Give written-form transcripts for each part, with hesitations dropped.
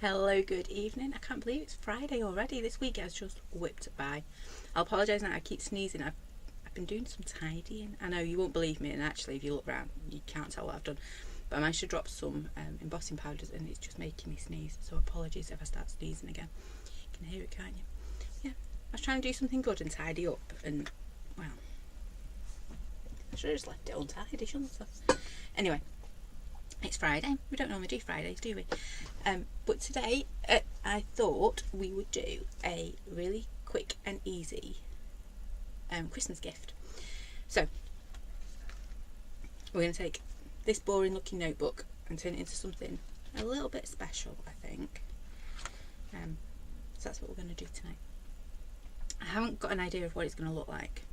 Hello, good evening. I can't believe it's Friday already. This week has just whipped by. I'll apologise now, I keep sneezing. I've been doing some tidying. I know you won't believe me, and actually if you look round you can't tell what I've done. But I managed to drop some embossing powders and it's just making me sneeze. So apologies if I start sneezing again. You can hear it, can't you? Yeah, I was trying to do something good and tidy up, and well, I should have just left it untidy, shouldn't I? Anyway, it's Friday. We don't normally do Fridays, do we? But today I thought we would do a really quick and easy Christmas gift. So we're going to take this boring looking notebook and turn it into something a little bit special, I think. So that's what we're going to do tonight. I haven't got an idea of what it's going to look like.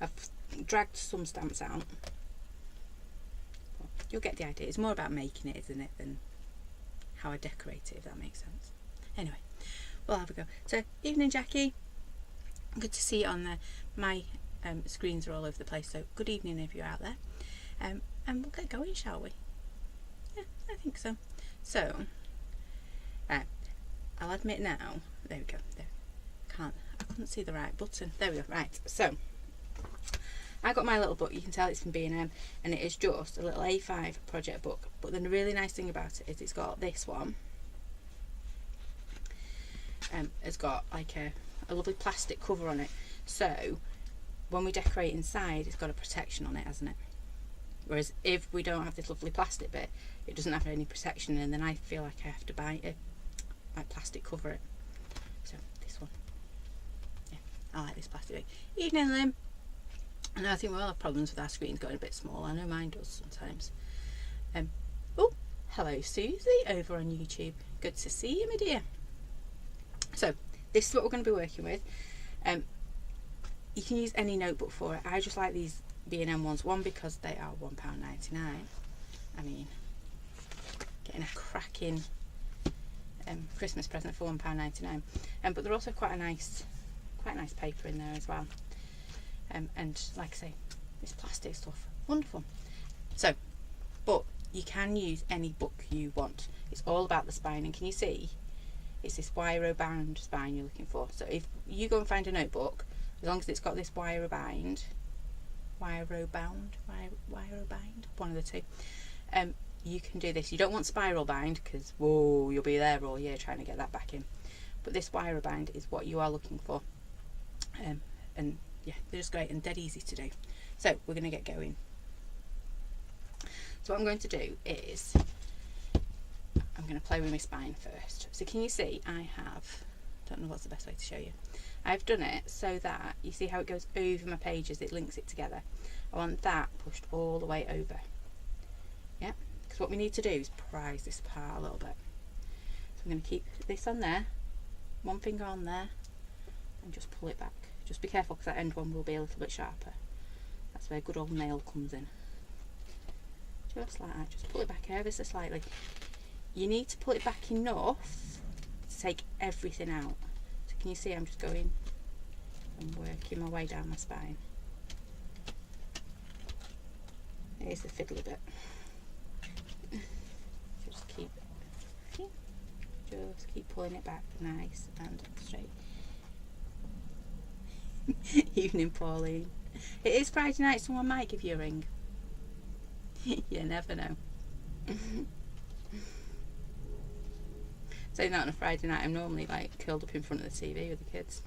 I've dragged some stamps out. You'll get the idea. It's more about making it, isn't it, than how I decorate it, if that makes sense. Anyway, we'll have a go. So, evening, Jackie. Good to see you on there. My screens are all over the place, so good evening if you're out there. And we'll get going, shall we? Yeah, I think so. So, I'll admit now. There we go. There. I couldn't see the right button. There we go. Right. So, I got my little book. You can tell it's from B&M, and it is just a little A5 project book. But then the really nice thing about it is it's got this one. It's got like a lovely plastic cover on it. So when we decorate inside, it's got a protection on it, hasn't it? Whereas if we don't have this lovely plastic bit, it doesn't have any protection, and then I feel like I have to buy it, like plastic cover it. So this one, yeah, I like this plastic bit. Evening, Lim. And I think we all have problems with our screens going a bit small. I know mine does sometimes. Oh, hello Susie over on YouTube. Good to see you, my dear. So this is what we're going to be working with. You can use any notebook for it. I just like these B&M ones. One, because they are £1.99. I mean, getting a cracking Christmas present for £1.99. But they're also quite a nice paper in there as well. And like I say, this plastic stuff, wonderful. So, but you can use any book you want. It's all about the spine, and can you see it's this wire bound spine you're looking for. So if you go and find a notebook, as long as it's got this wire bound, one of the two, you can do this. You don't want spiral bind, because whoa, you'll be there all year trying to get that back in. But this wire bind is what you are looking for, and yeah, they're just great and dead easy to do. So we're going to get going. So what I'm going to do is I'm going to play with my spine first. So can you see I don't know what's the best way to show you. I've done it so that you see how it goes over my pages, it links it together. I want that pushed all the way over. Yeah, because what we need to do is prise this apart a little bit. So I'm going to keep this on there, one finger on there, and just pull it back. Just be careful, because that end one will be a little bit sharper. That's where good old nail comes in. Just like that. Just pull it back ever so slightly. You need to pull it back enough to take everything out. So can you see I'm just going and working my way down my spine. Here's the fiddly bit. Just keep pulling it back nice and straight. Evening, Pauline. It is Friday night. Someone might give you a ring. You never know. Saying that on a Friday night, I'm normally like curled up in front of the TV with the kids.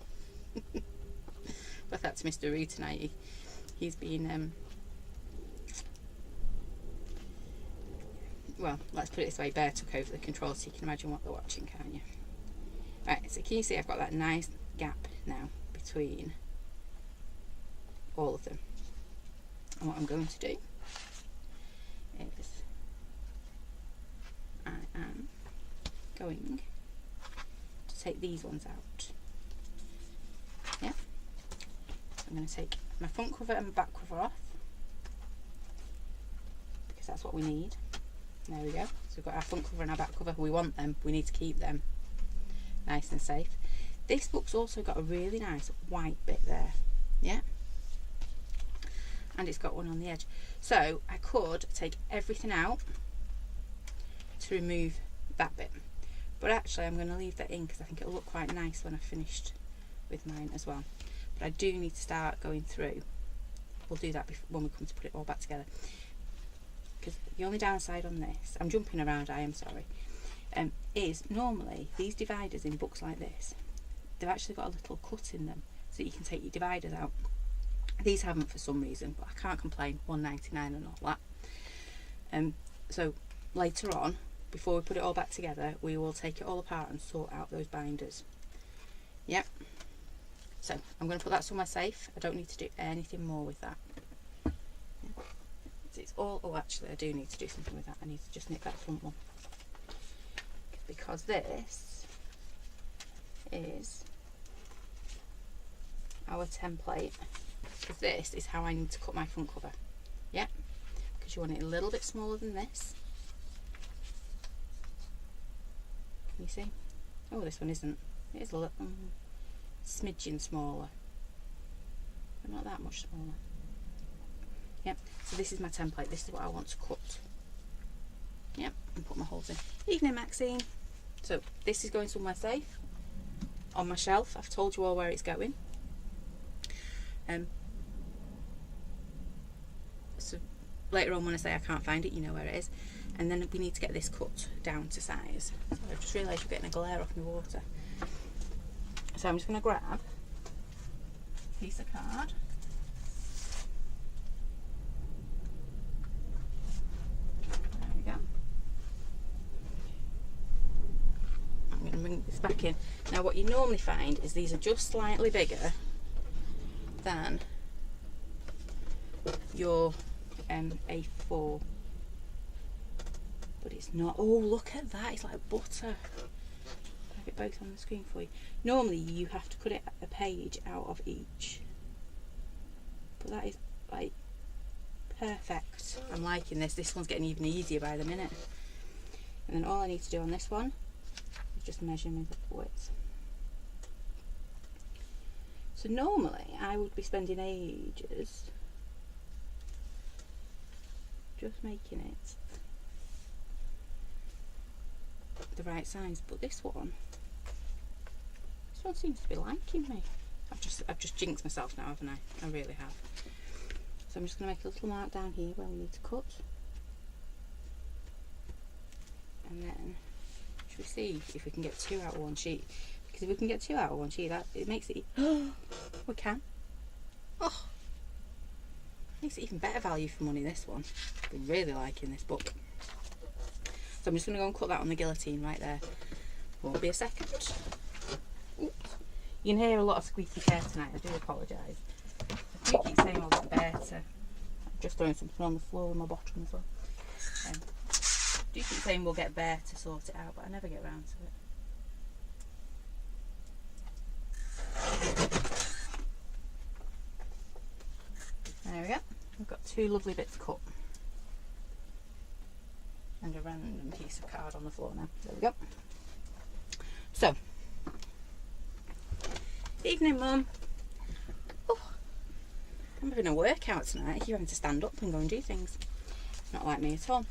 But that's Mr. Roo tonight. He's been well, let's put it this way, Bear took over the controls, so you can imagine what they're watching, can't you? Right, so can you see I've got that nice gap now between all of them, and what I'm going to do is I am going to take these ones out. Yeah, I'm going to take my front cover and my back cover off, because that's what we need. There we go. So we've got our front cover and our back cover. We want them, we need to keep them nice and safe. This book's also got a really nice white bit there, yeah, and it's got one on the edge. So I could take everything out to remove that bit, but actually I'm going to leave that in because I think it'll look quite nice when I've finished with mine as well. But I do need to start going through. We'll do that when we come to put it all back together. Because the only downside on this, I'm jumping around, I am sorry, is normally these dividers in books like this, they've actually got a little cut in them so that you can take your dividers out. These haven't for some reason, but I can't complain. $1.99 and all that. So later on, before we put it all back together, we will take it all apart and sort out those binders. Yep. So I'm going to put that somewhere safe. I don't need to do anything more with that. It's all, oh actually I do need to do something with that. I need to just nick that front one. Because this is our template. Because this is how I need to cut my front cover. Yep. Because you want it a little bit smaller than this. Can you see? Oh, this one isn't. It is a little smidgen smaller, but not that much smaller. Yep, so this is my template. This is what I want to cut. Yep, and put my holes in. Evening, Maxine. So this is going somewhere safe on my shelf. I've told you all where it's going. So later on when I say I can't find it, you know where it is. And then we need to get this cut down to size. So I've just realised you're getting a glare off my water. So I'm just going to grab a piece of card. There we go. I'm going to bring this back in. Now what you normally find is these are just slightly bigger than your A4. But it's not. Oh, look at that. It's like butter. It both on the screen for you. Normally you have to cut it a page out of each, but that is like perfect. I'm liking this. This one's getting even easier by the minute. And then all I need to do on this one is just measure my width. So normally I would be spending ages just making it the right size, but this one seems to be liking me. I've just jinxed myself now, haven't I? I really have. So I'm just going to make a little mark down here where we need to cut, and then should we see if we can get 2 out of 1 sheet? Because if we can get 2 out of 1 sheet, that it makes it. We can. Oh, makes it even better value for money. This one, I'm really liking this book. So I'm just going to go and cut that on the guillotine right there. Won't be a second. Oops. You can hear a lot of squeaky chair tonight. I do apologise. I do keep saying I'll get better. I'm just throwing something on the floor with my bottom as well. I do keep saying we'll get better to sort it out, but I never get around to it. There we go. We've got 2 lovely bits cut. And a random piece of card on the floor now. There we go. So, evening, Mum. Oh, I'm having a workout tonight. You're having to stand up and go and do things. Not like me at all.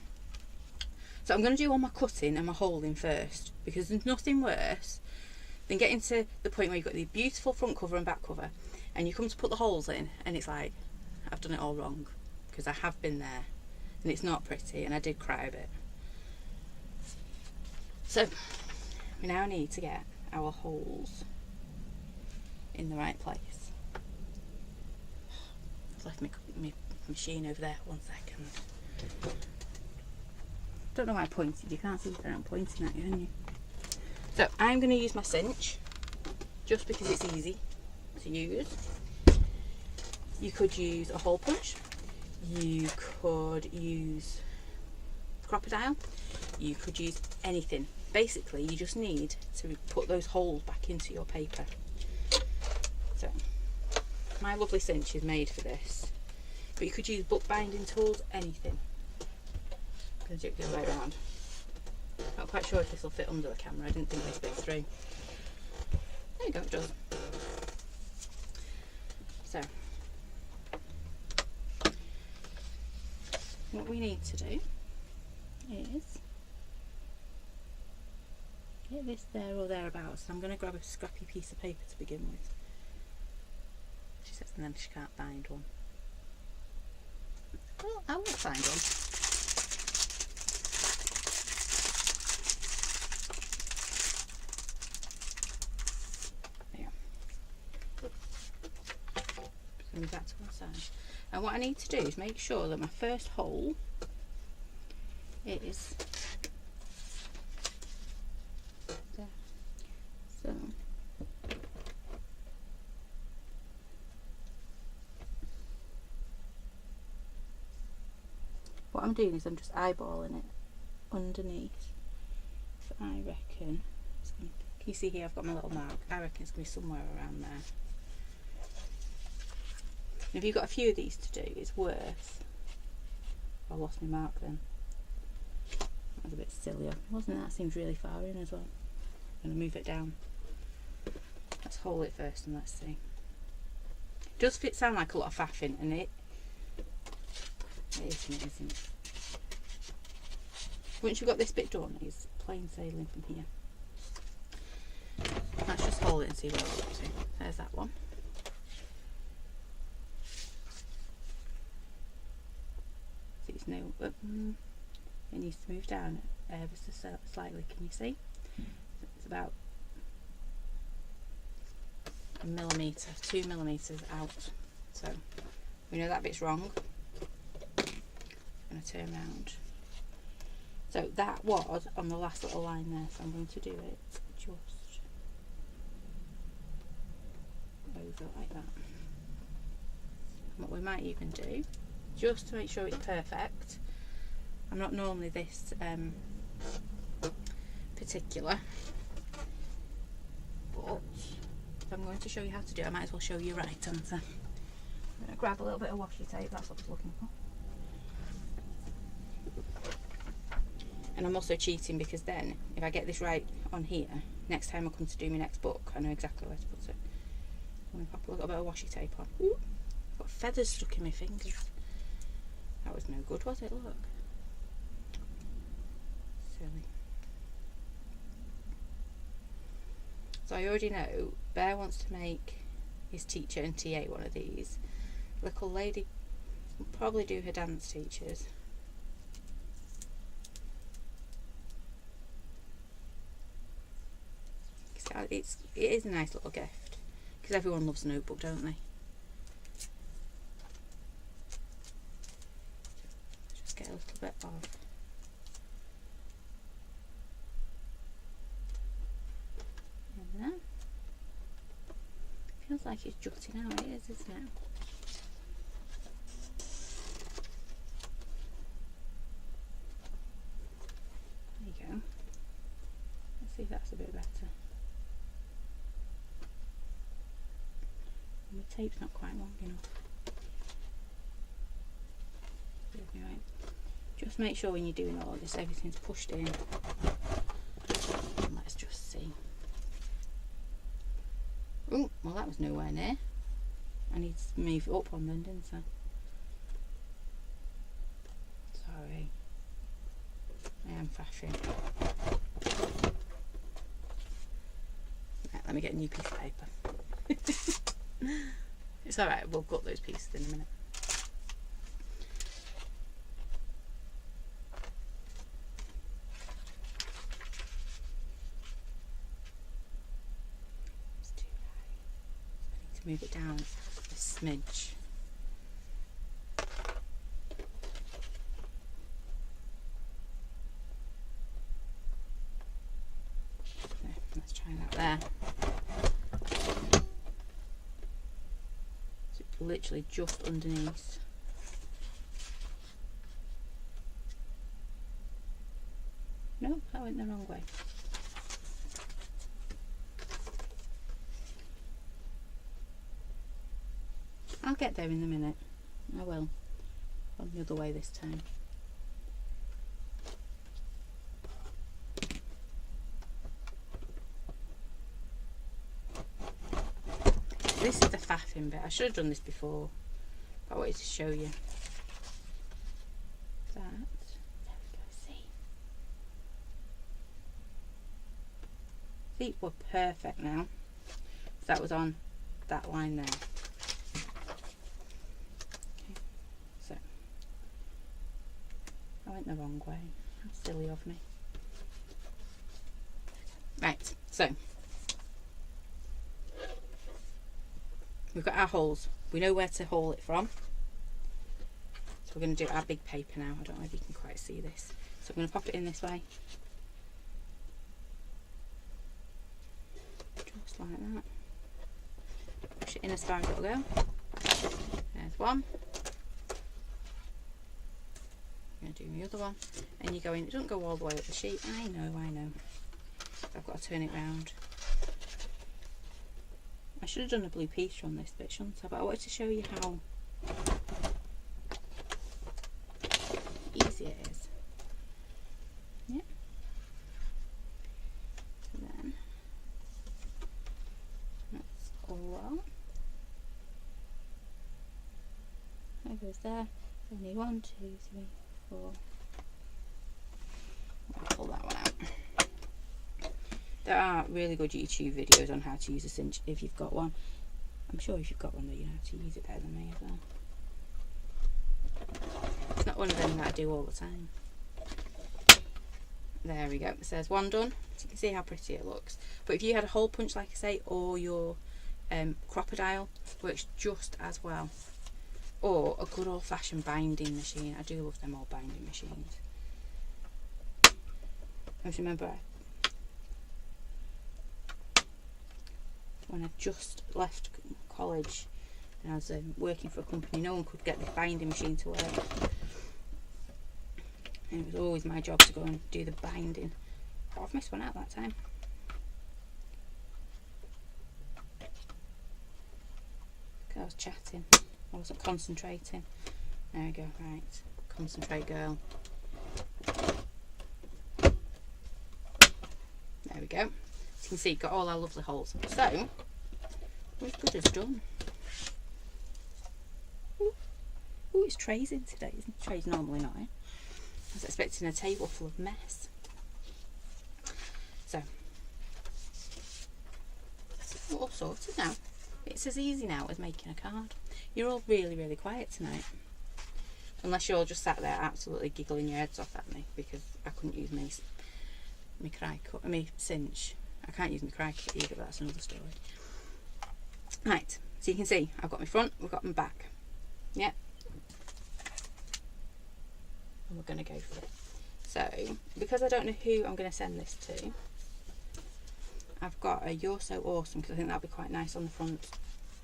So I'm going to do all my cutting and my holding first, because there's nothing worse than getting to the point where you've got the beautiful front cover and back cover, and you come to put the holes in, and it's like, I've done it all wrong, because I have been there, and it's not pretty, and I did cry a bit. So we now need to get our holes in the right place. I've left my machine over there. 1 second. Don't know why I pointed. You can't see that I'm pointing at you, can you? So I'm going to use my cinch just because it's easy to use. You could use a hole punch. You could use crocodile. You could use anything. Basically, you just need to put those holes back into your paper. So, my lovely cinch is made for this. But you could use bookbinding tools, anything. I'm going to do it the other way around. Not quite sure if this will fit under the camera. I didn't think this bit through. There you go, it does. So, what we need to do is, hit this there or thereabouts. I'm going to grab a scrappy piece of paper to begin with. She says, and then she can't find one. Well, I will find one. There you go. So move that to one side. And what I need to do is make sure that my first hole is there. So what I'm doing is I'm just eyeballing it underneath. So I reckon it's going to, can you see here I've got my little mark? I reckon it's going to be somewhere around there. And if you've got a few of these to do, it's worth. I lost my mark then. That was a bit sillier, wasn't it? That seems really far in as well. I'm going to move it down. Let's hold it first and let's see. It does sound like a lot of faffing, and it isn't. Once you've got this bit done, it's plain sailing from here. Let's just hold it and see where we're up to. There's that one. See, it's no. It needs to move down ever so slightly. Can you see? It's about a millimetre, 2 millimetres out. So we know that bit's wrong. I'm going to turn around. So that was on the last little line there, so I'm going to do it just over like that. And what we might even do, just to make sure it's perfect, I'm not normally this particular, but if I'm going to show you how to do it, I might as well show you right, haven't I? I'm going to grab a little bit of washi tape, that's what I was looking for. And I'm also cheating because then, if I get this right on here, next time I come to do my next book, I know exactly where to put it. I'm going to pop a little bit of washi tape on. Ooh, got feathers stuck in my fingers. That was no good, was it? Look. Silly. So I already know Bear wants to make his teacher and TA one of these. Little lady will probably do her dance teachers. It is a nice little gift because everyone loves a notebook, don't they? Just get a little bit of in there. Feels like it's jutting out. It is, isn't it? There you go. Let's see if that's a bit better. My tape's not quite long enough. Right. Just make sure when you're doing all of this, everything's pushed in. And let's just see. Oh, well that was nowhere near. I need to move it up one then, didn't I? Sorry. I am faffing. Right, let me get a new piece of paper. It's alright, we'll cut those pieces in a minute. It's too high. I need to move it down a smidge. There, let's try that there. Literally just underneath. No, that went the wrong way. I'll get there in a minute. I will. On the other way this time. This is the faffing bit. I should have done this before, but I wanted to show you that. There we go, see? See, we're perfect now. So that was on that line there. Okay, so I went the wrong way. How silly of me. Right, so we've got our holes. We know where to hole it from. So we're going to do our big paper now. I don't know if you can quite see this. So I'm going to pop it in this way. Just like that. Push it in as far as it'll go. There's one. I'm going to do the other one. And you go in. It doesn't go all the way up the sheet. I know. I've got to turn it round. I should have done a blue piece on this bit, shouldn't I? But I wanted to show you how easy it is. Yeah. And then that's all out. There goes there. Only 1, 2, 3, 4. I'll pull that one out. There are really good YouTube videos on how to use a cinch if you've got one. I'm sure if you've got one, though, you know how to use it better than me as well. It's not one of them that I do all the time. There we go. It says one done. So you can see how pretty it looks. But if you had a hole punch, like I say, or your crocodile, works just as well. Or a good old-fashioned binding machine. I do love them old binding machines. I just remember when I just left college and I was working for a company, no one could get the binding machine to work, and it was always my job to go and do the binding. But I've missed one out that time. I was chatting, I wasn't concentrating. There we go. Right, concentrate, girl. There we go. As you can see, got all our lovely holes. So, we're as good as done. Ooh, it's trays in today, isn't it? Trays normally not, eh? I was expecting a table full of mess. So, we're all sorted now. It's as easy now as making a card. You're all really, really quiet tonight. Unless you're all just sat there absolutely giggling your heads off at me because I couldn't use my cinch. I can't use my cry kit either, but that's another story. Right, so you can see I've got my front, we've got my back. Yeah. And we're going to go for it. So, because I don't know who I'm going to send this to, I've got a "You're So Awesome" because I think that'll be quite nice on the front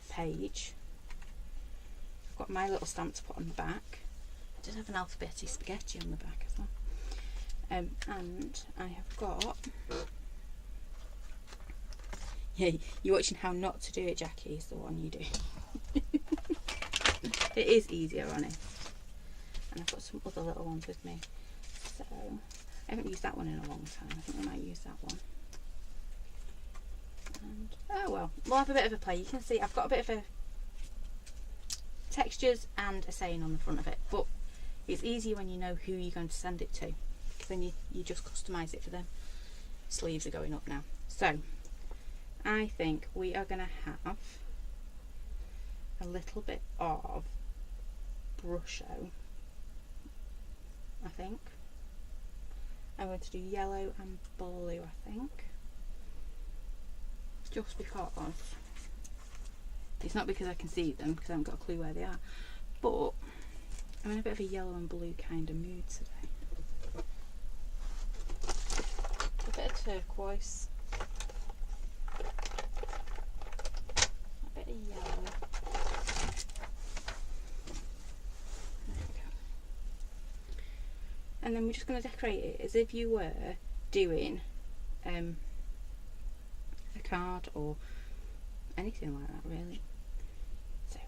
page. I've got my little stamp to put on the back. I did have an alphabeti spaghetti on the back as well. And I have got... Yeah, you're watching how not to do it, Jackie, is the one you do. It is easier, honest. And I've got some other little ones with me. So, I haven't used that one in a long time. I think I might use that one. And, oh well, we'll have a bit of a play. You can see I've got a bit of a textures and a saying on the front of it. But it's easy when you know who you're going to send it to. Because then you just customise it for them. Sleeves are going up now. So, I think we are going to have a little bit of Brusho, I think. I'm going to do yellow and blue, I think. Just because. It's not because I can see them, because I haven't got a clue where they are. But I'm in a bit of a yellow and blue kind of mood today. A bit of turquoise. A bit of yellow. There we go. And then we're just going to decorate it as if you were doing a card or anything like that, really. So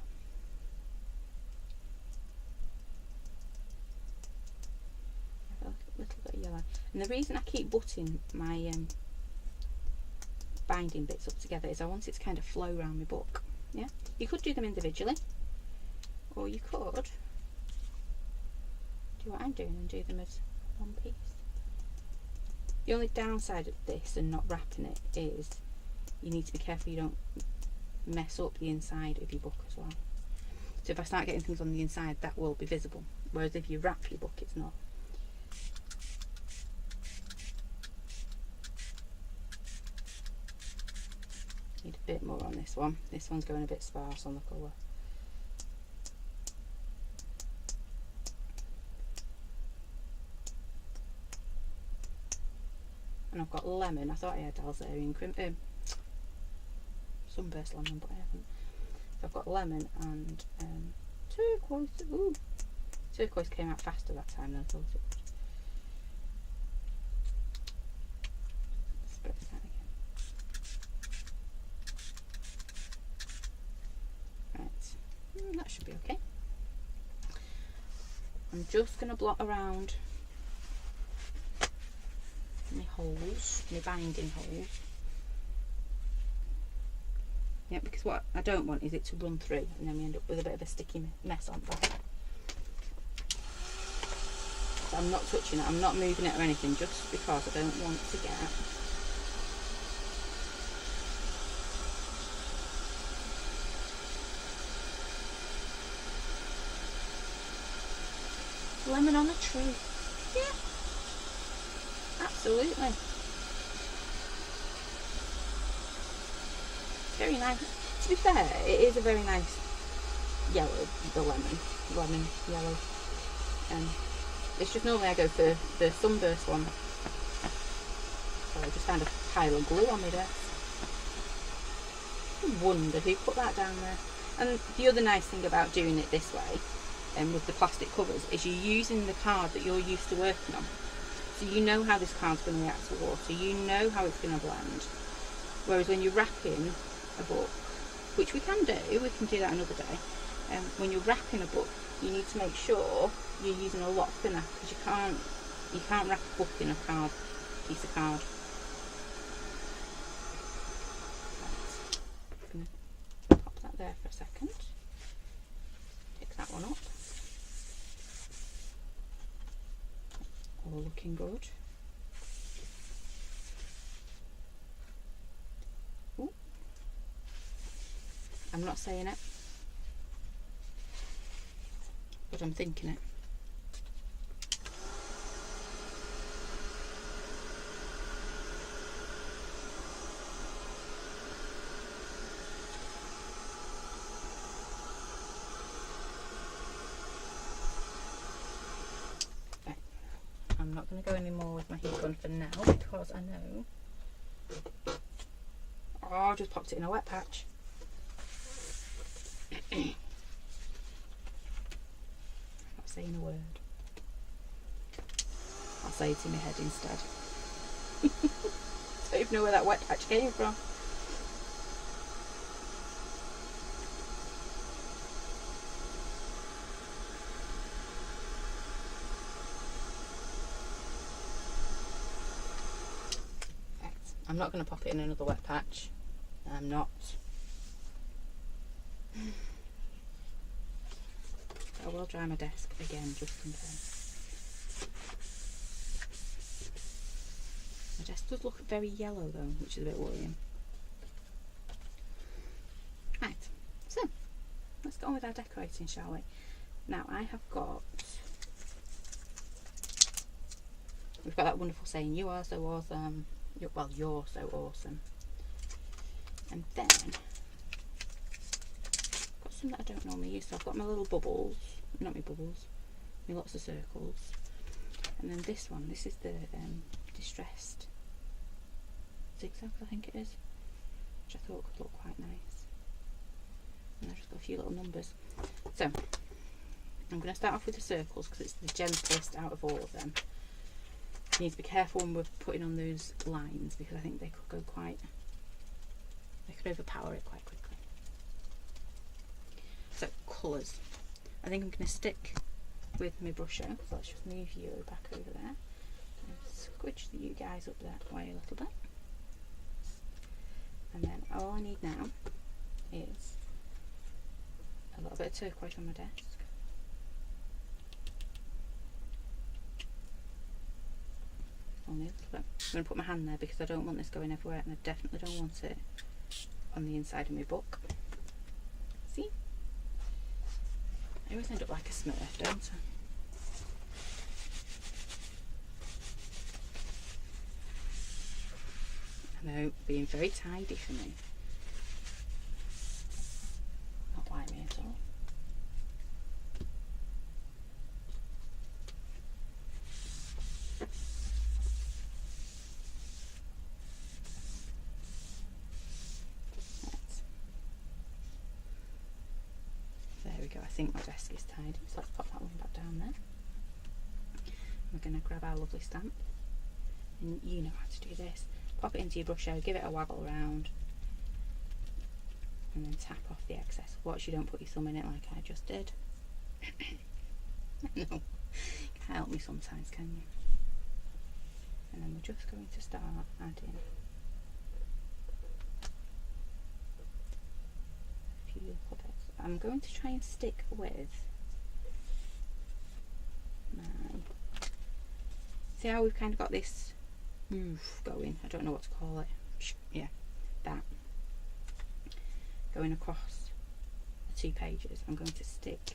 a little bit of yellow, and the reason I keep butting my binding bits up together is I want it to kind of flow around my book. Yeah, you could do them individually, or you could do what I'm doing and do them as one piece. The only downside of this and not wrapping it is you need to be careful you don't mess up the inside of your book as well. So if I start getting things on the inside, that will be visible, whereas if you wrap your book, it's not. Need a bit more on this one. This one's going a bit sparse on the colour. And I've got lemon. I thought I had Alzarian sunburst lemon, but I haven't. So I've got lemon and turquoise. Ooh, turquoise came out faster that time than I thought it would. Spread this out again. Right, that should be okay. I'm just going to blot around my holes, my binding holes. Yeah, because what I don't want is it to run through and then we end up with a bit of a sticky mess on back. So I'm not touching it, I'm not moving it or anything, just because I don't want to get lemon on a tree. Yeah, absolutely. Very nice. To be fair, it is a very nice yellow, the lemon yellow. It's just normally I go for the sunburst one. So I just found a pile of glue on my desk. I wonder who put that down there. And the other nice thing about doing it this way, with the plastic covers, is you're using the card that you're used to working on. So you know how this card's going to react to water, you know how it's going to blend. Whereas when you're wrapping a book, which we can do that another day, when you're wrapping a book, you need to make sure you're using a lot thinner, because you can't wrap a book in a piece of card. Right. I'm going to pop that there for a second. Pick that one up. All looking good. Ooh. I'm not saying it, but I'm thinking it. Right. I'm not going to go any more with my heat gun for now, because I know. Oh, I just popped it in a wet patch. Not saying a word. I'll say it in my head instead. Don't even know where that wet patch came from. Right. I'm not going to pop it in another wet patch. I'm not. I will dry my desk again just in case. My desk does look very yellow though, which is a bit worrying. Right, so let's get on with our decorating, shall we? Now we've got that wonderful saying, you are so awesome. You're so awesome. And then that I don't normally use, so I've got my little bubbles, not my bubbles, my lots of circles, and then this one, this is the distressed zigzag, I think it is, which I thought could look quite nice. And I've just got a few little numbers. So I'm going to start off with the circles because it's the gentlest out of all of them. You need to be careful when we're putting on those lines, because I think they could overpower it quite quickly. So colours. I think I'm going to stick with my brusher, so let's just move you back over there and squidge you guys up that way a little bit. And then all I need now is a little bit of turquoise on my desk. only a little bit. I'm going to put my hand there because I don't want this going everywhere, and I definitely don't want it on the inside of my book. See? I always end up like a smurf, don't I? I know, being very tidy for me. Not like me at all. I think my desk is tidy, so let's pop that one back down there. We're going to grab our lovely stamp, and you know how to do this. Pop it into your brush, give it a waggle around, and then tap off the excess. Watch you don't put your thumb in it like I just did. No, can't help me sometimes, can you? And then we're just going to start adding a few little bits. I'm going to try and stick with my, see how we've kind of got this roof going, I don't know what to call it, yeah, that, going across the 2 pages. I'm going to stick to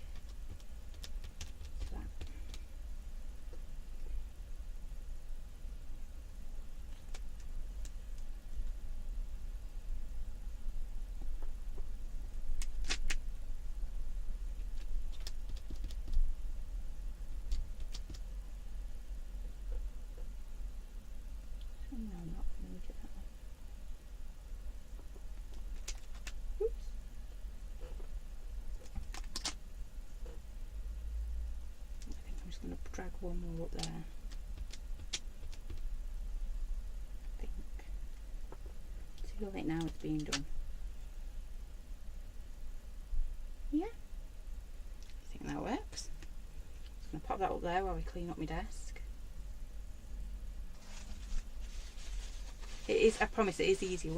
that. Going to drag one more up there. I think. Too late now, it's being done. Yeah, I think that works. Just going to pop that up there while we clean up my desk. It is, I promise, it is easy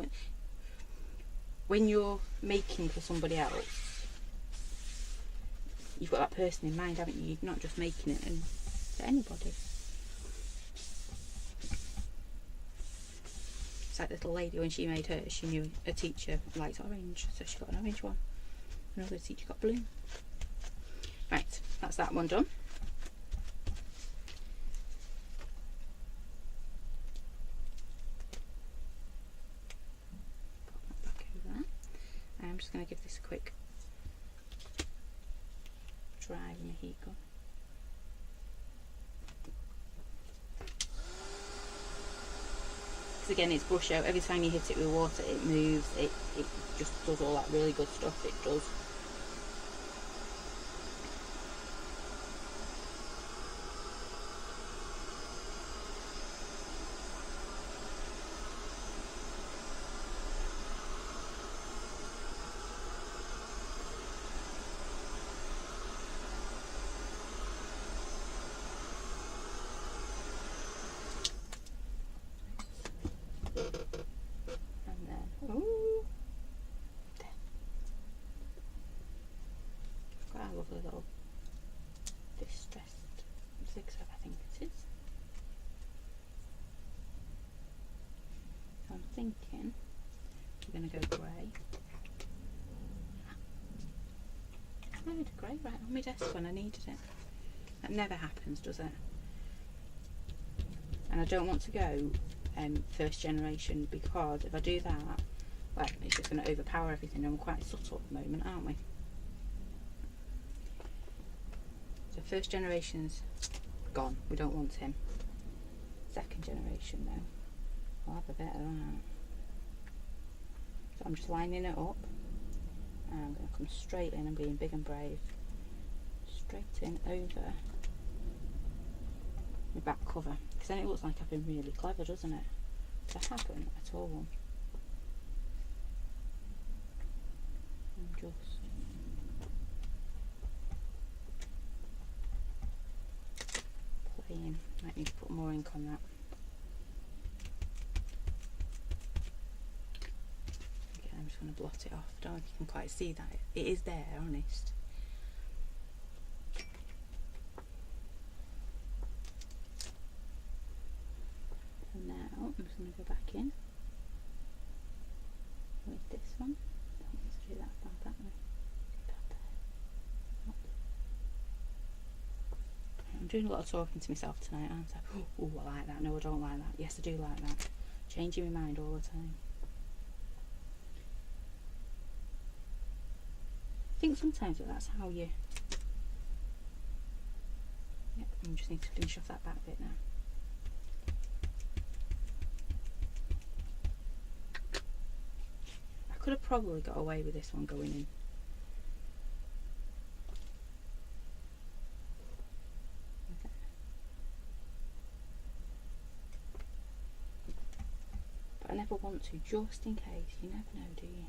when you're making for somebody else. You've got that person in mind, haven't you? You're not just making it for anybody. It's like the little lady, when she made hers, she knew a teacher liked orange, so she got an orange one. Another teacher got blue. Right, that's that one done. Pop that back over there. I'm just going to give this a quick dry with my heat gun. Because again, it's brush out. Every time you hit it with water, it moves. It just does all that really good stuff. It does. Lovely little distressed zigzag, I think it is. So I'm thinking we're going to go grey. I made a grey right on my desk when I needed it. That never happens, does it? And I don't want to go first generation, because if I do that, well, it's just going to overpower everything, and we're quite subtle at the moment, aren't we? So first generation's gone, we don't want him. Second generation though, I'll have a bit of that. So I'm just lining it up, and I'm going to come straight in and being big and brave. Straight in over my back cover, because then it looks like I've been really clever, doesn't it? But I haven't at all. I'm just playing. Might need to put more ink on that. Again, I'm just going to blot it off. I don't know if you can quite see that. It is there, honest. going to go back in with this one. Don't need to do that far that way. I'm doing a lot of talking to myself tonight, aren't I? Oh, I like that. No, I don't like that. Yes, I do like that. Changing my mind all the time. I think sometimes that's how you... Yep, I just need to finish off that back bit now. I could have probably got away with this one going in. Okay. But I never want to, just in case. You never know, do you?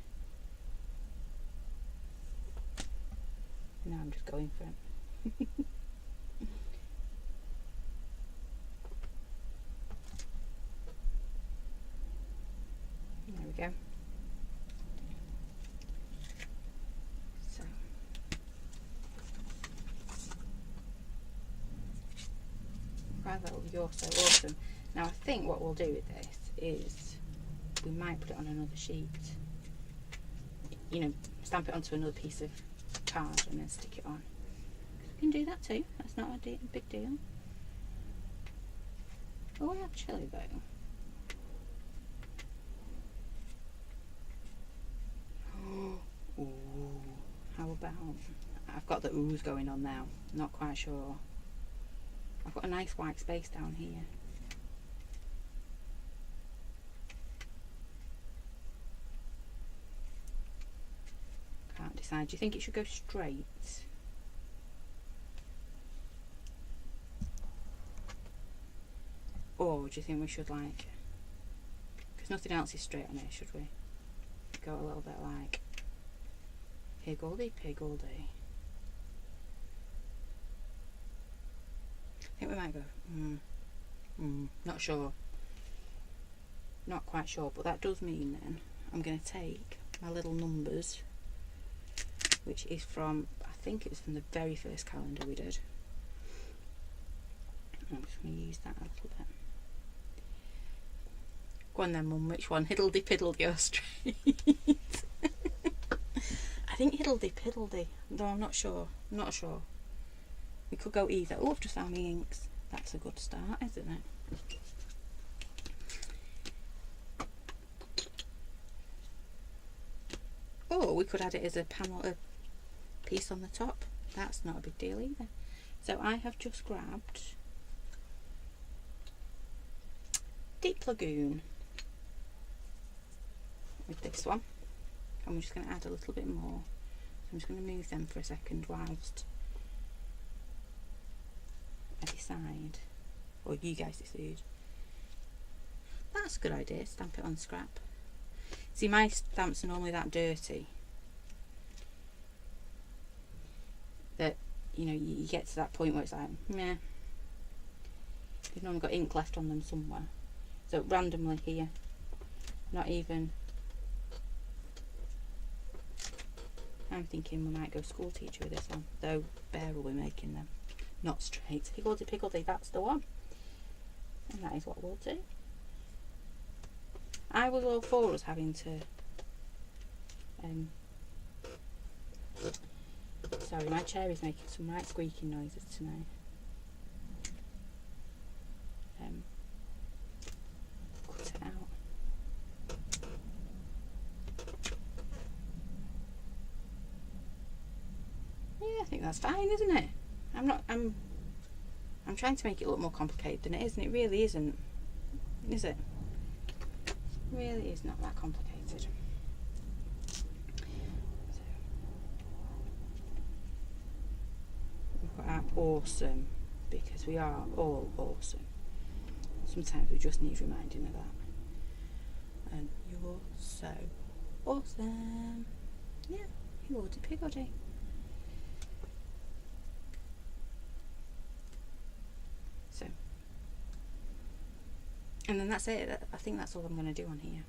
Now I'm just going for it. There we go. So right, that will be also awesome. Now I think what we'll do with this is we might put it on another sheet. You know, stamp it onto another piece of card and then stick it on. You can do that too. That's not a big deal. Oh, actually though. Ooh, how about, I've got the oohs going on now, not quite sure. I've got a nice white space down here. Can't decide. Do you think it should go straight? Or do you think we should like, because nothing else is straight on it, should we? Go a little bit like higgledy piggledy. I think we might go not sure, not quite sure, but that does mean then I'm going to take my little numbers, which is from, I think it was from the very first calendar we did. I'm just going to use that a little bit. Go on then, Mum, which one? Hiddledy piddledy or straight? I think hiddledy piddledy, though I'm not sure. I'm not sure. We could go either. Oh, I've just found my inks. That's a good start, isn't it? Oh, we could add it as a panel, a piece on the top. That's not a big deal either. So I have just grabbed Deep Lagoon with this one, and we're just going to add a little bit more. So I'm just going to move them for a second whilst I decide, or you guys decide. That's a good idea, stamp it on scrap. See, my stamps are normally that dirty that, you know, you get to that point where it's like, meh, you've normally got ink left on them somewhere. So randomly here, not even, I'm thinking we might go school teacher with this one, though Bear will be making them. Not straight. Higgledy piggledy, that's the one. And that is what we'll do. I was all for us having to sorry, my chair is making some right squeaking noises tonight. Cut it out. Yeah, I think that's fine, isn't it? I'm trying to make it look more complicated than it is, and it really isn't, is it? It really is not that complicated. So, we've got our awesome, because we are all awesome. Sometimes we just need reminding of that. And you're so awesome. Yeah, higgledy piggledy. So, and then that's it. I think that's all I'm going to do on here.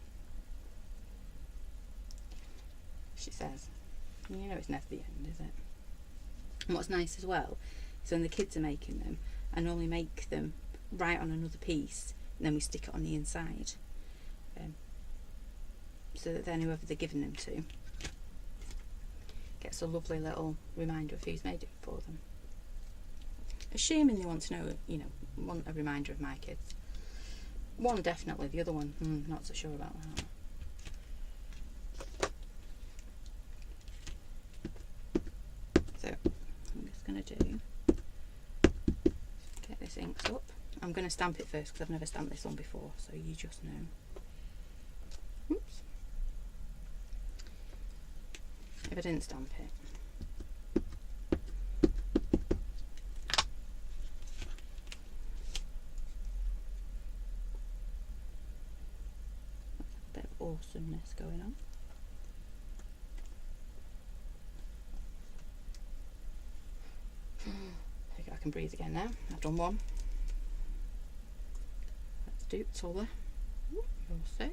She says, you know, it's never the end, is it? And what's nice as well is when the kids are making them, I normally make them right on another piece and then we stick it on the inside. so that then whoever they're giving them to gets a lovely little reminder of who's made it for them. Assuming they want to know, you know, want a reminder of my kids. One definitely, the other one, not so sure about that. So I'm just going to get this inked up. I'm going to stamp it first because I've never stamped this one before, so you just know. Oops. If I didn't stamp it. A bit of awesomeness going on. I can breathe again now. I've done one. Let's do taller. Also.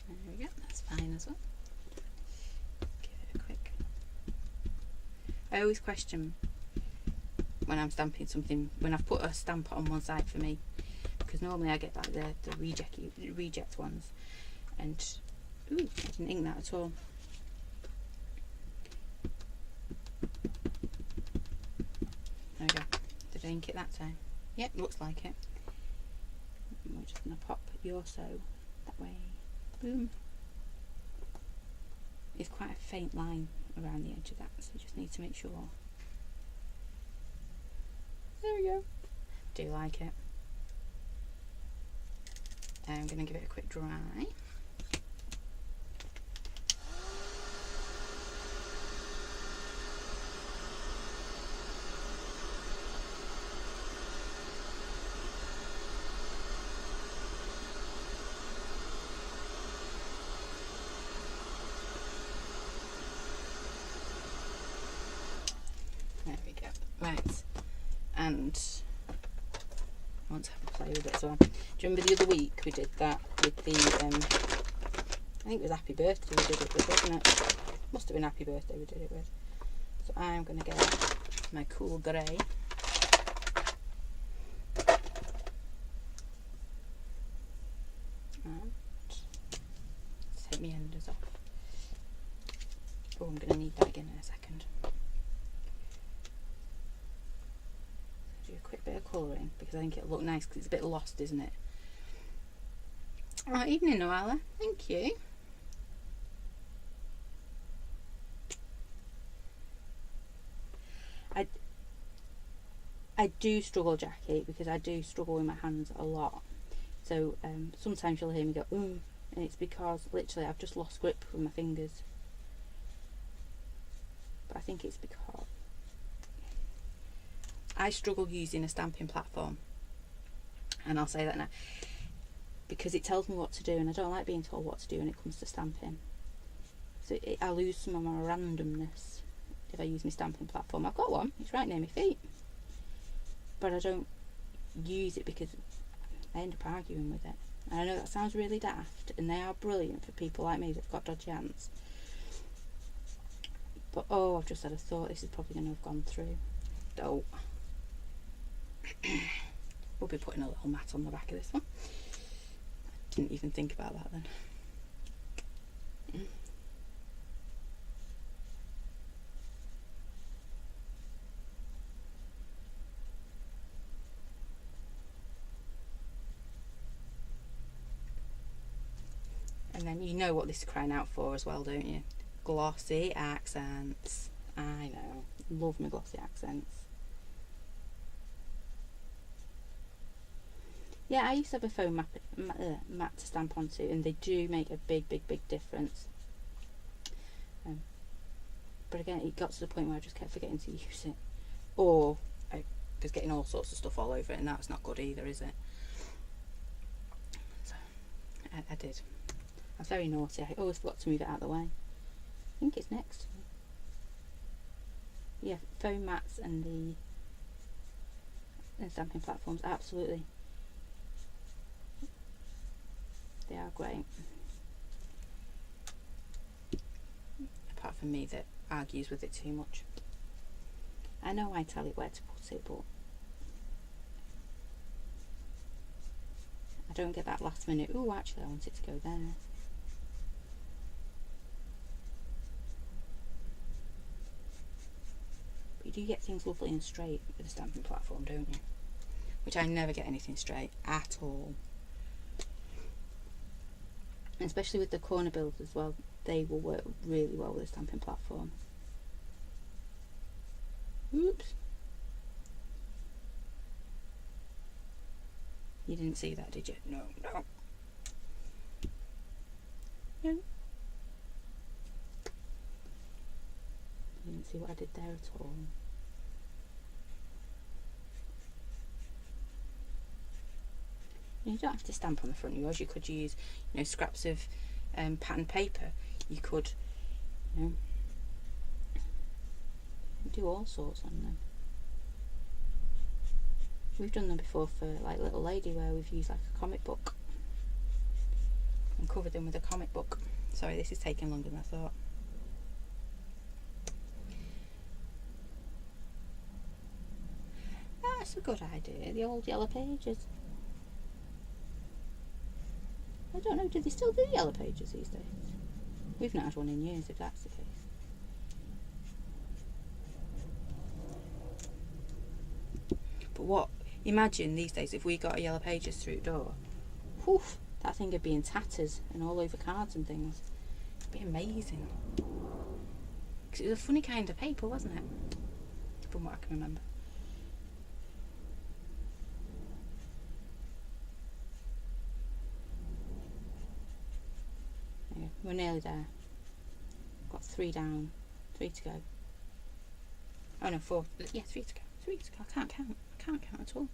There we go, that's fine as well. Give it a quick. I always question when I'm stamping something, when I've put a stamp on one side for me, because normally I get like the reject ones, and ooh, I didn't ink that at all. There we go. Did I ink it that time? Yep, looks like it. We're just going to pop your sew that way. Boom. It's quite a faint line around the edge of that, so you just need to make sure. There we go. Do you like it? I'm going to give it a quick dry. There we go. Right. And I want to have a play with it as well. Do you remember the other week we did that with the, I think it was Happy Birthday we did it with, wasn't it? Must have been Happy Birthday we did it with. So I'm going to get my cool grey. And take my enders off. Oh, I'm going to need that again in a second. Do a quick bit of colouring because I think it'll look nice because it's a bit lost, isn't it? Alright, evening Noella, thank you. I do struggle, Jackie, because I do struggle with my hands a lot. So sometimes you'll hear me go, ooh, and it's because literally I've just lost grip with my fingers. But I think it's because I struggle using a stamping platform, and I'll say that now, because it tells me what to do, and I don't like being told what to do when it comes to stamping. So I lose some of my randomness if I use my stamping platform. I've got one, it's right near my feet, but I don't use it because I end up arguing with it. And I know that sounds really daft, and they are brilliant for people like me that've got dodgy hands. But oh, I've just had a thought, this is probably going to have gone through. Oh. We'll be putting a little mat on the back of this one. I didn't even think about that then. And then you know what this is crying out for as well, don't you? Glossy accents. I know. Love my glossy accents. Yeah, I used to have a foam mat to stamp onto, and they do make a big difference. But again, it got to the point where I just kept forgetting to use it. Or I was getting all sorts of stuff all over it, and that's not good either, is it? So, I did. I was very naughty. I always forgot to move it out of the way. I think it's next. Yeah, foam mats and the stamping platforms, absolutely. They are great. than me that argues with it too much. I know I tell it where to put it, but I don't get that last minute, oh actually I want it to go there. But you do get things lovely and straight with the stamping platform, don't you? Which I never get anything straight at all. And especially with the corner builds as well, they will work really well with the stamping platform. Oops. You didn't see that, did you? No, no. No. You didn't see what I did there at all. You don't have to stamp on the front of yours. You could use, you know, scraps of patterned paper. You could, you know, do all sorts on them. We've done them before for like Little Lady, where we've used like a comic book and covered them with a comic book. Sorry, this is taking longer than I thought. That's a good idea, the old yellow pages. I don't know, do they still do yellow pages these days? We've not had one in years, if that's the case. But what, imagine these days if we got a yellow pages through the door, whew, that thing would be in tatters and all over cards and things. It'd be amazing. Because it was a funny kind of paper, wasn't it? From what I can remember. There, we're nearly there. Got 3 down, 3 to go. Oh no, 4. Yeah, 3 to go. 3 to go. I can't count. I can't count at all.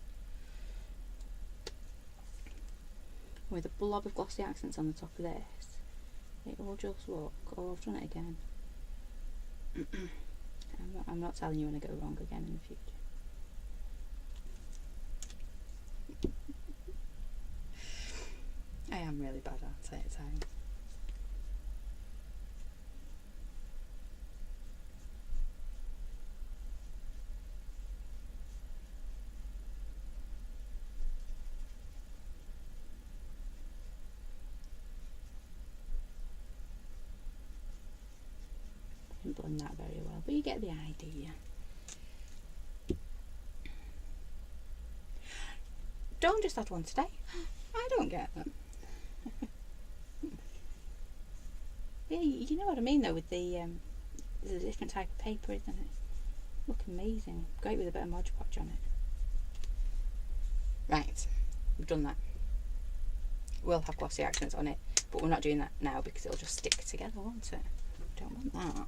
With a blob of glossy accents on the top of this, it will just look. Oh, I've done it again. I'm not telling you when I go wrong again in the future. I am really bad at it at times. Didn't blend that very well, but you get the idea. Don't just add one today. I don't get them. Yeah, you know what I mean though, with the there's a different type of paper, isn't it? Look amazing. Great with a bit of Mod Podge on it. Right, we've done that. We'll have glossy accents on it, but we're not doing that now because it'll just stick together, won't it? Don't want that.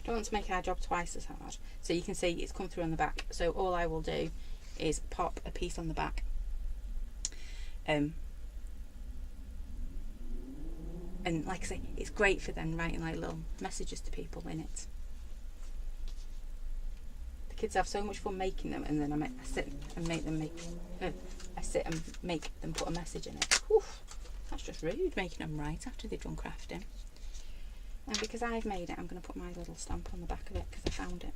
Don't want to make our job twice as hard. So you can see it's come through on the back. So all I will do is pop a piece on the back. And like I say, it's great for them writing like little messages to people in it. The kids have so much fun making them, and then I sit and make them put a message in it. Whew, that's just rude, making them write after they've done crafting. And because I've made it, I'm going to put my little stamp on the back of it because I found it.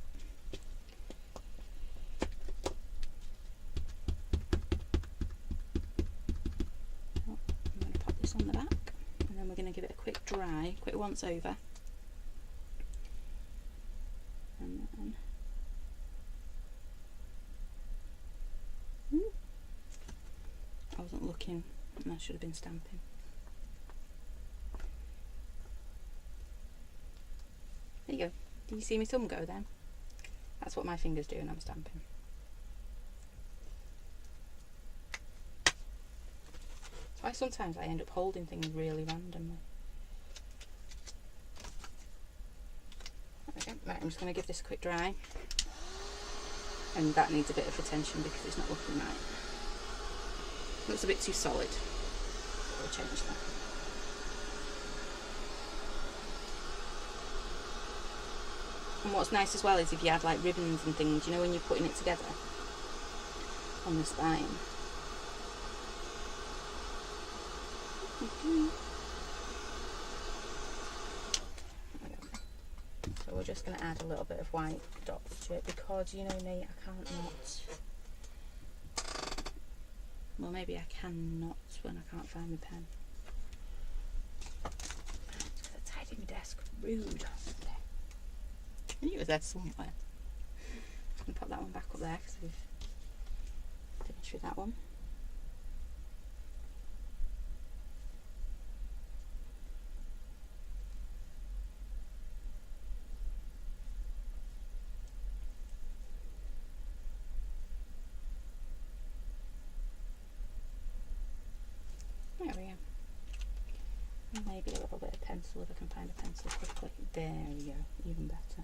Oh, I'm going to pop this on the back, and then we're going to give it a quick dry, quick once over. And then I wasn't looking, and I should have been stamping. There you go. Do you see my thumb go then? That's what my fingers do when I'm stamping. That's why sometimes I end up holding things really randomly. Okay, right, I'm just going to give this a quick dry. And that needs a bit of attention because it's not looking right. It looks a bit too solid. We'll change that. And what's nice as well is if you add like ribbons and things, you know, when you're putting it together on the spine. just going to add a little bit of white dots to it because, you know me, I can't not. Well, maybe I can not when I can't find my pen. It's going to tidy my desk. Rude. I knew it was there somewhere. I'm going to put that one back up there because we've finished with that one. There we go. Maybe a little bit of pencil if I can find a pencil quickly. There we go, even better.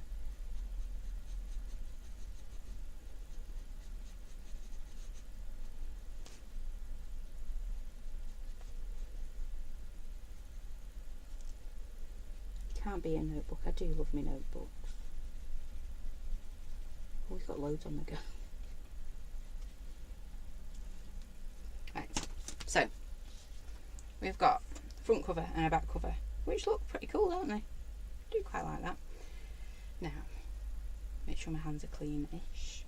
Can't be a notebook. I do love my notebooks. Always got loads on the go. Right, so we've got a front cover and a back cover, which look pretty cool, don't they? I do quite like that. Now, make sure my hands are clean-ish.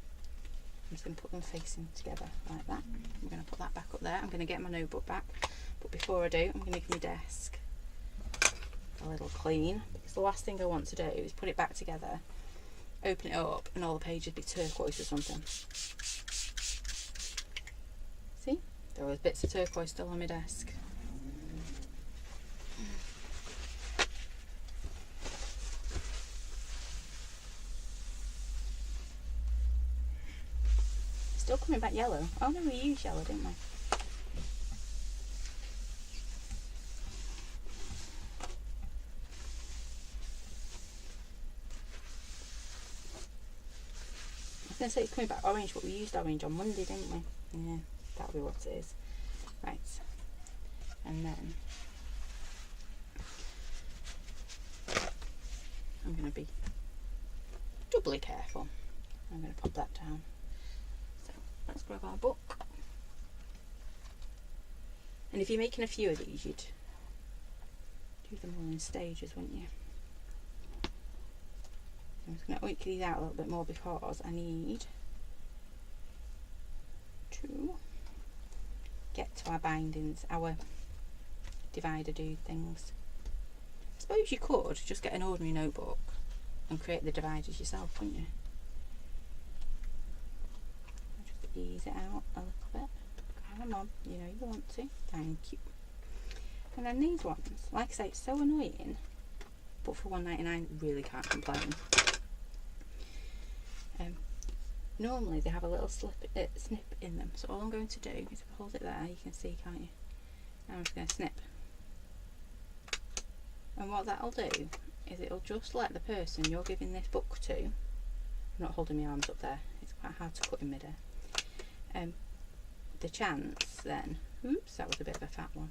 I'm just going to put them facing together like that. I'm going to put that back up there. I'm going to get my notebook back, but before I do, I'm going to give my desk a little clean, because the last thing I want to do is put it back together, open it up, and all the pages be turquoise or something. See? There was bits of turquoise still on my desk. Still coming back yellow. Oh no, we used yellow, didn't we? I was going to say it's coming back orange, but we used orange on Monday, didn't we? Yeah, that'll be what it is. Right. And then I'm going to be doubly careful. I'm going to pop that down. So let's grab our book. And if you're making a few of these, you'd do them all in stages, wouldn't you? I'm just going to oink these out a little bit more because I need to get to our bindings, our divider do things. I suppose you could just get an ordinary notebook and create the dividers yourself, couldn't you? Just ease it out a little bit. Come on, you know you want to. Thank you. And then these ones, like I say, it's so annoying, but for £1.99 really can't complain. Normally they have a little snip in them, so all I'm going to do is hold it there, you can see, can't you? Now I'm just going to snip, and what that'll do is it'll just let the person you're giving this book to, I'm not holding my arms up there, it's quite hard to cut in midair, the chance then, oops, that was a bit of a fat one.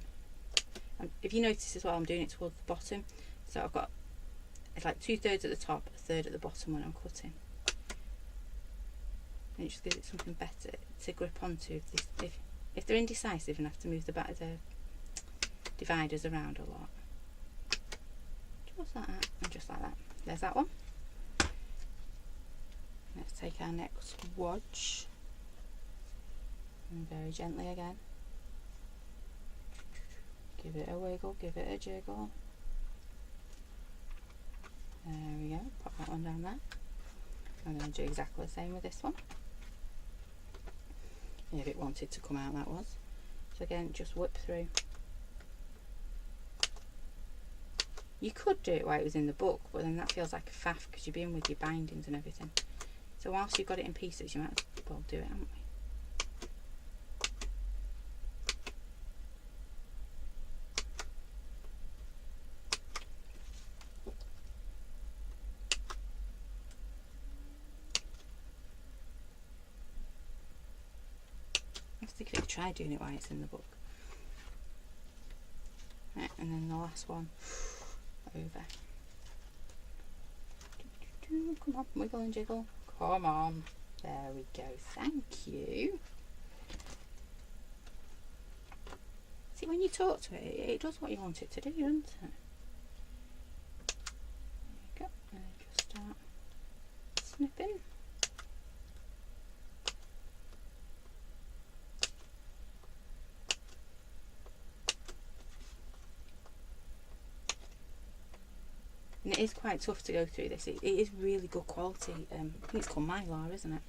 If you notice as well, I'm doing it towards the bottom, so I've got, it's like 2/3 at the top, 1/3 at the bottom when I'm cutting. And it just gives it something better to grip onto if they're indecisive and have to move the dividers around a lot. Just like that, and just like that. There's that one. Let's take our next swatch, and very gently again. Give it a wiggle, give it a jiggle. There we go, pop that one down there. I'm going to do exactly the same with this one. If it wanted to come out, that was. So again, just whip through. You could do it while it was in the book, but then that feels like a faff because you've been with your bindings and everything. So whilst you've got it in pieces, you might as well do it, haven't we? I think I'd try doing it while it's in the book. Right, and then the last one over. Come on, wiggle and jiggle. Come on. There we go. Thank you. See, when you talk to it, it does what you want it to do, doesn't it? There you go. And just start. snipping. And it is quite tough to go through this. It is really good quality. I think it's called Mylar, isn't it?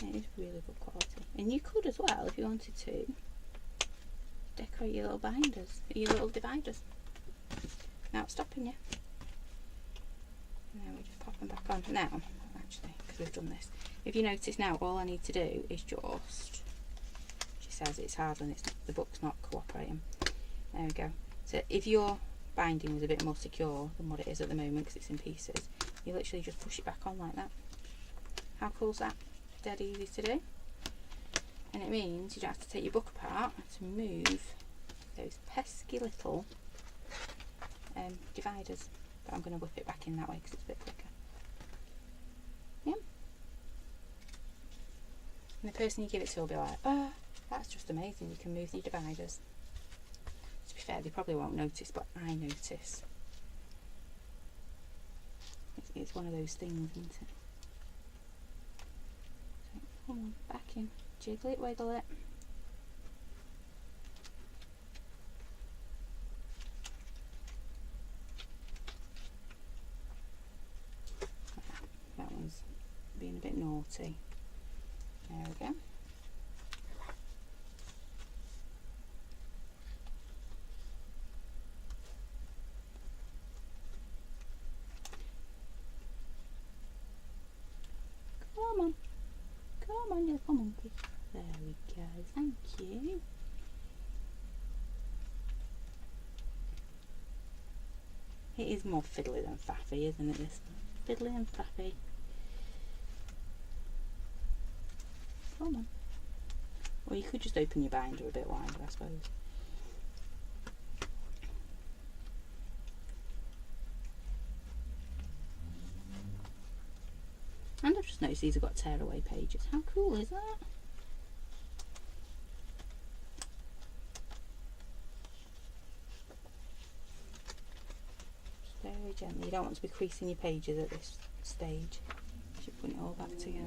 It is really good quality. And you could as well, if you wanted to, decorate your little binders, your little dividers. Now it's stopping you. Now we just pop them back on. Now, actually, because we've done this. If you notice now, all I need to do is just, she says it's hard when the book's not cooperating. There we go. So if your binding was a bit more secure than what it is at the moment because it's in pieces, you literally just push it back on like that. How cool is that? Dead easy to do. And it means you don't have to take your book apart to move those pesky little dividers. But I'm going to whip it back in that way because it's a bit quicker. Yeah. And the person you give it to will be like, oh, that's just amazing, you can move your dividers. To be fair, they probably won't notice, but I notice. It's one of those things, isn't it? So, come on, back in. Jiggle it, wiggle it. That one's being a bit naughty. There we go. Come on, you little monkey. There we go, thank you. It is more fiddly than faffy, isn't it? This fiddly and faffy. Come on. Or you could just open your binder a bit wider, I suppose. And I've just noticed these have got tearaway pages. How cool is that? Just very gently. You don't want to be creasing your pages at this stage. You should put it all back together.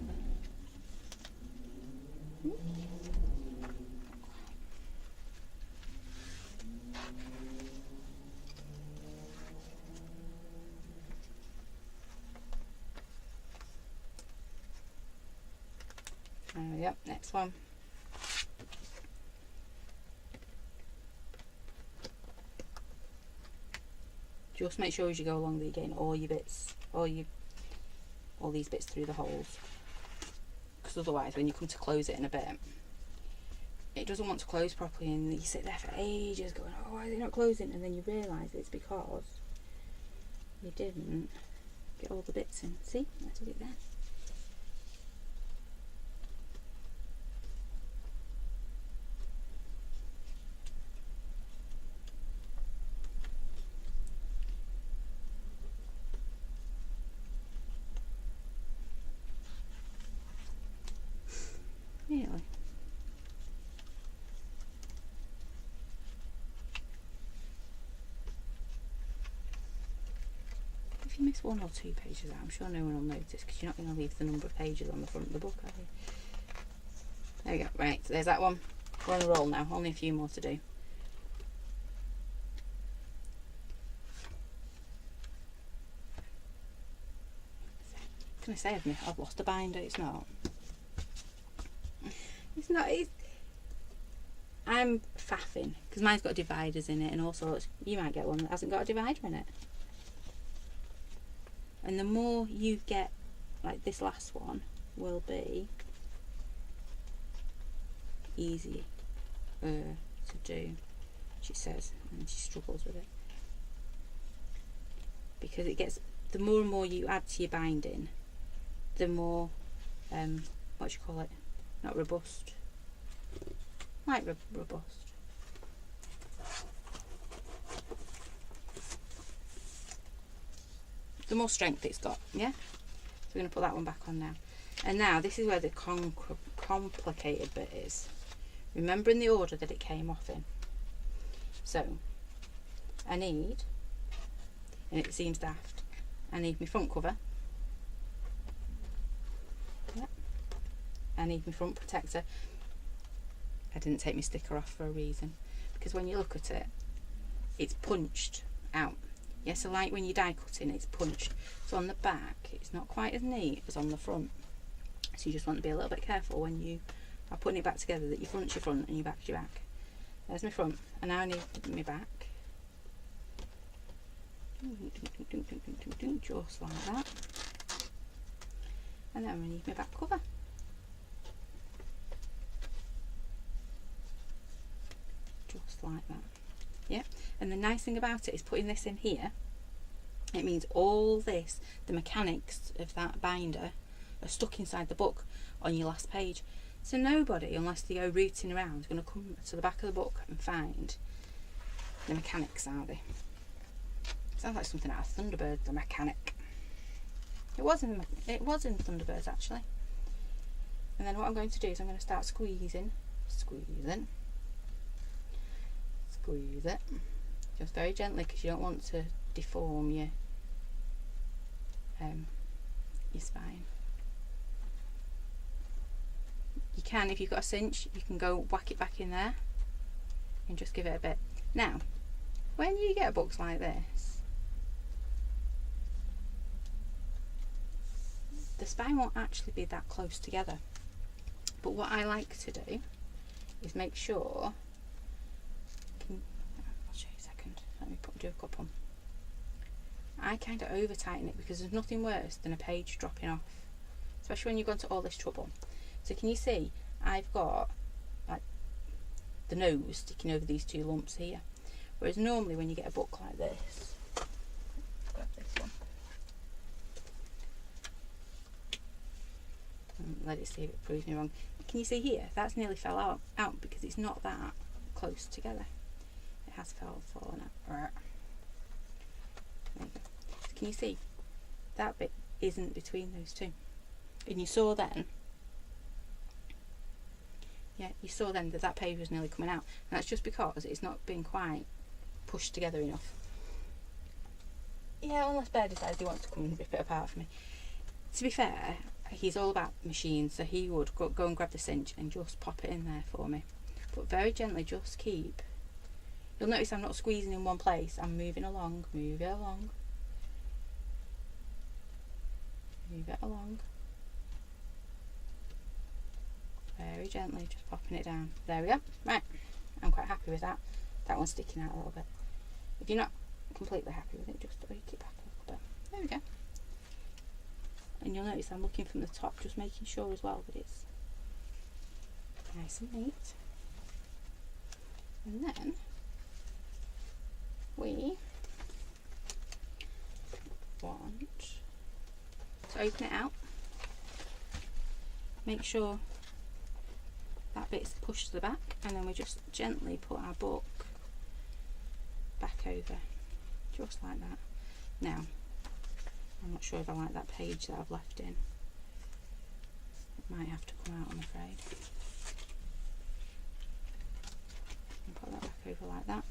Yep, next one. Just make sure as you go along that you're getting all your bits, all these bits through the holes, because otherwise when you come to close it in a bit, it doesn't want to close properly and you sit there for ages going, oh, why is it not closing? And then you realise it's because you didn't get all the bits in. See, I did it there. Really? If you miss one or two pages out, I'm sure no one will notice because you're not going to leave the number of pages on the front of the book, are you? There we go. Right, so there's that one. We're on a roll now. Only a few more to do. Can I say I've lost a binder? It's not. It's not. I'm faffing because mine's got dividers in it and all sorts. You might get one that hasn't got a divider in it. And the more you get, like this last one will be easy to do, she says, and she struggles with it because it gets, the more and more you add to your binding, the more what do you call it, not robust, like robust, the more strength it's got. Yeah, so we're going to put that one back on now. And now this is where the complicated bit is, remembering the order that it came off in. So I need, and it seems daft, I need my front cover, I need my front protector. I didn't take my sticker off for a reason, because when you look at it, it's punched out. Yeah, so like when you die cutting, it's punched. So on the back, it's not quite as neat as on the front. So you just want to be a little bit careful when you are putting it back together, that your front's your front and your back's your back. There's my front, and now I need my back. Just like that. And then we need my back cover. Just like that. Yeah, and the nice thing about it is putting this in here, it means all this, the mechanics of that binder, are stuck inside the book on your last page. So nobody, unless they go rooting around, is going to come to the back of the book and find the mechanics, are they? Sounds like something out of Thunderbird, the mechanic. It was in Thunderbirds actually. And then what I'm going to do is I'm going to start squeezing, squeeze it, just very gently, because you don't want to deform your spine. You can, if you've got a cinch, you can go whack it back in there and just give it a bit. Now, when you get books like this, the spine won't actually be that close together. But what I like to do is make sure, I'll show you a second, let me do a cup on. I kind of over tighten it, because there's nothing worse than a page dropping off, especially when you've gone to all this trouble. So can you see I've got like the nose sticking over these two lumps here, whereas normally when you get a book like this, grab this one and let it see if it proves me wrong. Can you see here, that's nearly fell out because it's not that close together. It has fallen out. There you go. So can you see that bit isn't between those two? And you saw then, yeah, you saw then that page was nearly coming out, and that's just because it's not been quite pushed together enough. Yeah, unless Bear decides he wants to come and rip it apart for me. To be fair, he's all about machines, so he would go and grab the cinch and just pop it in there for me. But very gently, just keep. You'll notice I'm not squeezing in one place, I'm moving along, move it along. Move it along. Very gently, just popping it down. There we go. Right, I'm quite happy with that. That one's sticking out a little bit. If you're not completely happy with it, just break it back a little bit. There we go. And you'll notice I'm looking from the top, just making sure as well that it's nice and neat. And then we want to open it out. Make sure that bit's pushed to the back, and then we just gently put our book back over, just like that. Now, I'm not sure if I like that page that I've left in. It might have to come out, I'm afraid. And put that back over like that.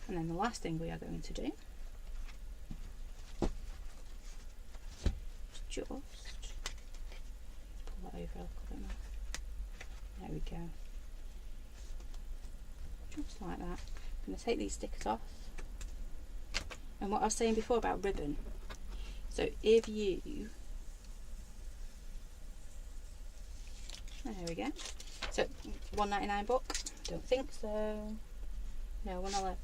And then the last thing we are going to do is just pull that over a little bit more. There we go. Just like that. I'm going to take these stickers off. And what I was saying before about ribbon, so if you, there we go, so £1.99 book, don't think so, no, £1.11,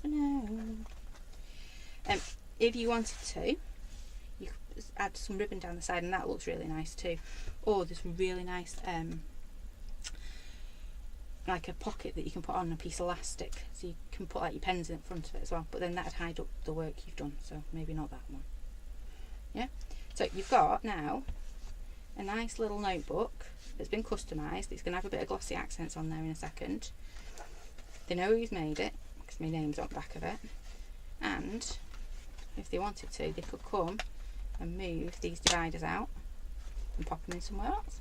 no. If you wanted to, you could add some ribbon down the side, and that looks really nice too. Or there's really nice like a pocket that you can put on a piece of elastic, so you can put like your pens in front of it as well, but then that'd hide up the work you've done, so maybe not that one. Yeah, so you've got now a nice little notebook that's been customised. It's going to have a bit of glossy accents on there in a second. They know who's made it because my name's on the back of it, and if they wanted to, they could come and move these dividers out and pop them in somewhere else.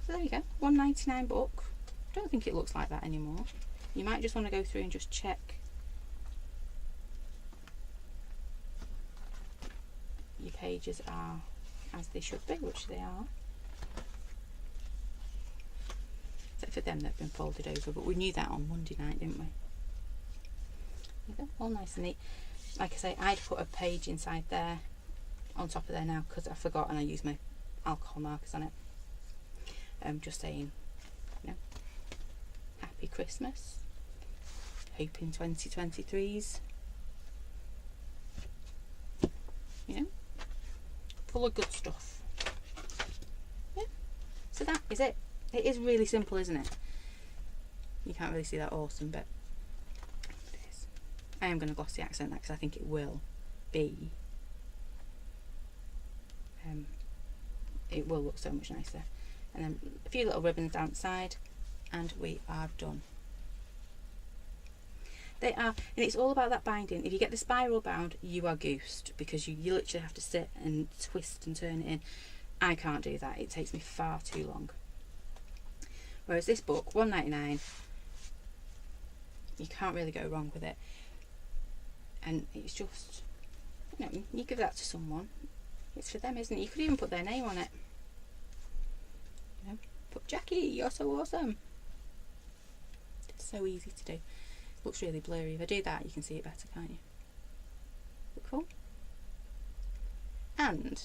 So there you go, £1.99 book. Don't think it looks like that anymore. You might just want to go through and just check your pages are as they should be, which they are. Except for them that have been folded over, but we knew that on Monday night, didn't we? There you go, all nice and neat. Like I say, I'd put a page inside there, on top of there now, because I forgot and I used my alcohol markers on it. Just saying, you know, Happy Christmas. Hoping 2023's, you know, full of good stuff. Yeah, so that is it. It is really simple, isn't it? You can't really see that awesome bit. It is. I am going to gloss the accent that because I think it will be. It will look so much nicer. And then a few little ribbons down the side, and we are done. They are, and it's all about that binding. If you get the spiral bound, you are goosed, because you literally have to sit and twist and turn it in. I can't do that. It takes me far too long. Whereas this book, $1.99, you can't really go wrong with it. And it's just, you know, you give that to someone, it's for them, isn't it? You could even put their name on it. You know, put Jackie, you're so awesome. It's so easy to do. Looks really blurry. If I do that, you can see it better, can't you? Look cool. And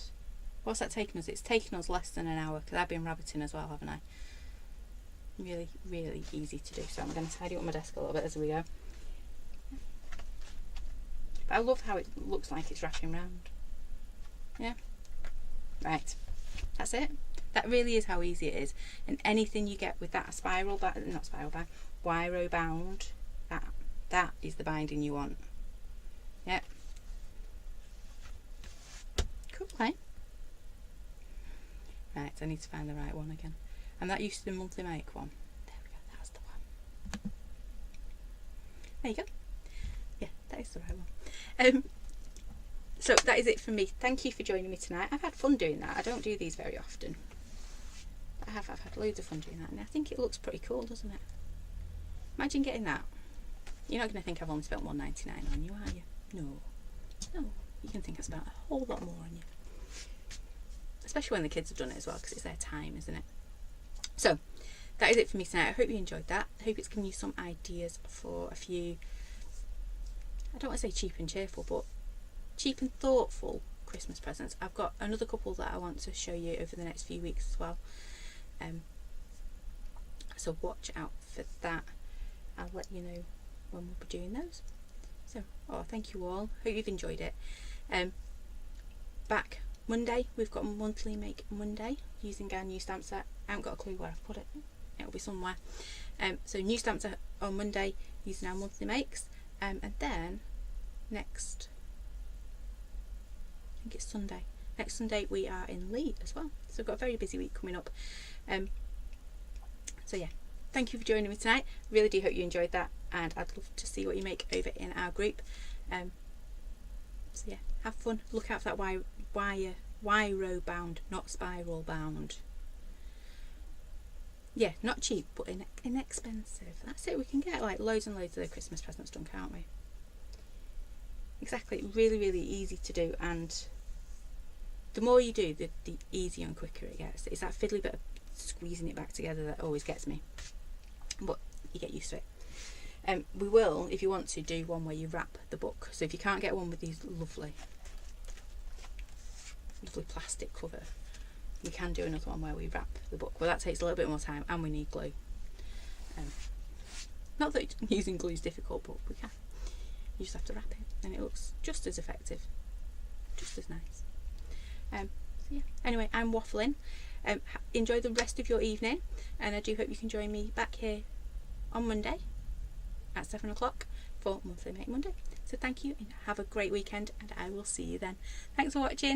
what's that taken us? It's taken us less than an hour, because I've been rabbiting as well, haven't I? Really, really easy to do. So I'm going to tidy up my desk a little bit as we go. But I love how it looks like it's wrapping round. Yeah. Right. That's it. That really is how easy it is. And anything you get with that spiral bound, not spiral bound, wiro bound, that is the binding you want. Yep. Cool, eh? Right, I need to find the right one again. And that used to be the monthly make one. There we go, that's the one. There you go. Yeah, that is the right one. So that is it from me. Thank you for joining me tonight. I've had fun doing that. I don't do these very often. But I've had loads of fun doing that, and I think it looks pretty cool, doesn't it? Imagine getting that. You're not going to think I've only spent $1.99 on you, are you? No. You can think I spent a whole lot more on you. Especially when the kids have done it as well, because it's their time, isn't it? So, that is it for me tonight. I hope you enjoyed that. I hope it's given you some ideas for a few, I don't want to say cheap and cheerful, but cheap and thoughtful Christmas presents. I've got another couple that I want to show you over the next few weeks as well. So watch out for that. I'll let you know when we'll be doing those. So, thank you all. Hope you've enjoyed it. Back Monday, we've got a monthly make Monday using our new stamp set. I haven't got a clue where I've put it. It'll be somewhere. So new stamp set on Monday using our monthly makes. And then next, I think it's Sunday. Next Sunday we are in Leeds as well. So we've got a very busy week coming up. So yeah, thank you for joining me tonight. Really do hope you enjoyed that, and I'd love to see what you make over in our group. So yeah, have fun. Look out for that wiro bound, not spiral bound. Yeah, not cheap, but inexpensive. That's it. We can get like loads and loads of the Christmas presents done, can't we? Exactly. Really, really easy to do, and the more you do, the easier and quicker it gets. It's that fiddly bit of squeezing it back together that always gets me, but you get used to it. We will, if you want to, do one where you wrap the book. So if you can't get one with these lovely plastic cover, we can do another one where we wrap the book. Well, that takes a little bit more time, and we need glue. Not that using glue is difficult, but we can. You just have to wrap it, and it looks just as effective, just as nice. So yeah. Anyway, I'm waffling. Enjoy the rest of your evening, and I do hope you can join me back here on Monday at 7 o'clock for Monthly Make Monday. So thank you, and have a great weekend, and I will see you then. Thanks for watching.